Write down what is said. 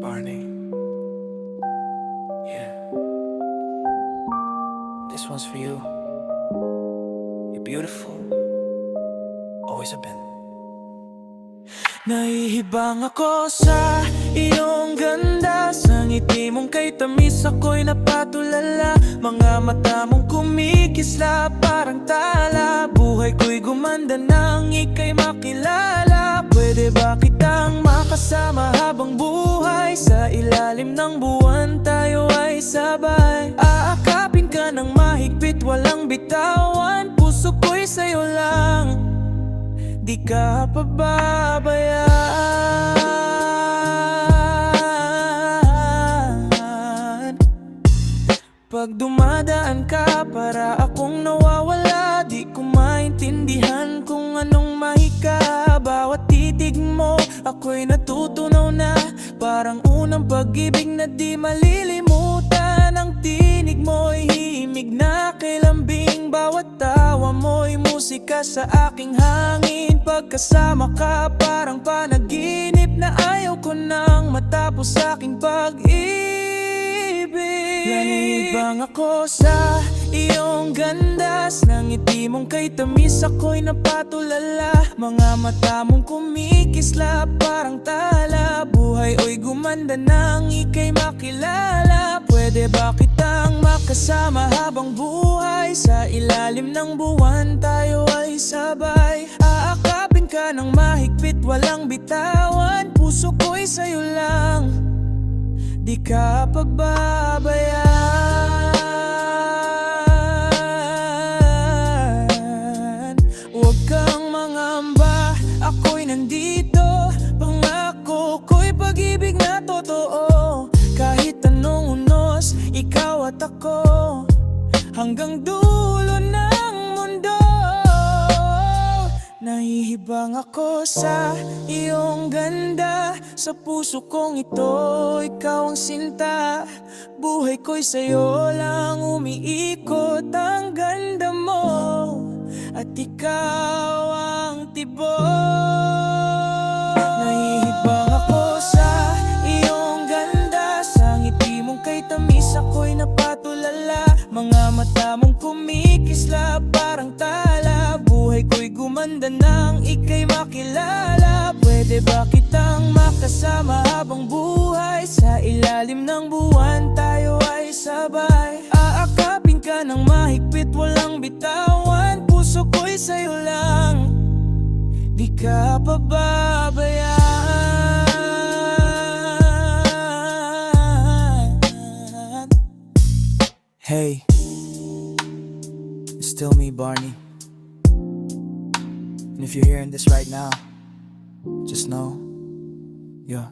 Barney. Yeah. This one's for you. You're beautiful. Always have been. Nahihibang ako sa iyong ganda. Sa ngiti mong kay tamis ako'y napatulala. Mga mata mong kumikisla parang tala. Buhay ko'y gumanda nang ika'y makilala. Pwede ba kitang makasama habang buhay? Sa ilalim ng buwan tayo ay sabay. Aakapin ka ng mahigpit, walang bitawan. Puso ko'y sa'yo lang, di ka pababayaan. Pag dumadaan ka, para akong nawawala. Di ko maintindihan kung anong mahika. Bawat titig mo, ako'y natutunaw na. Parang unang pag-ibig na di malilimutan. Ang tinig mo'y himig na kilambing. Bawat tawa mo'y musika sa aking hangin. Pagkasama ka, parang panaginip na ayaw ko nang matapos aking pag-ibig. Nanihibang ako sa iyong ganda. Sa ngiti mong kay tamis ako'y napatulala. Mga mata mong kumikisla parang tala. Buhay oy gumanda nang ika'y makilala. Pwede ba kitang makasama habang buhay? Sa ilalim ng buwan tayo ay sabay. Aakapin ka ng mahigpit, walang bitawan. Puso ko'y sa'yo lang, di ka pababayaan. Huwag kang mangamba, ako'y nandito. Pangako ko'y pag-ibig na totoo. Kahit anong unos, ikaw at ako, hanggang dulo ng mundo. Nahihibang ako sa iyong ganda. Sa puso kong ito, ikaw ang sinta. Buhay ko'y sa'yo lang umiikot. Ang ganda mo at ikaw ang tibok. Nahihibang ako sa iyong ganda. Sa ngiti mong kay tamis ako'y napatulala. Mga mata mong kumikisla parang tala. Buhay ko'y gumanda nang ika'y makilala. Pwede ba kitang makasama habang buhay? Sa ilalim ng buwan tayo ay sabay. Aakapin ka ng mahigpit, walang bitawan. Puso ko'y sa'yo lang, di ka pababayaan. Hey, it's still me, Barney. And if you're hearing this right now, just know, yeah.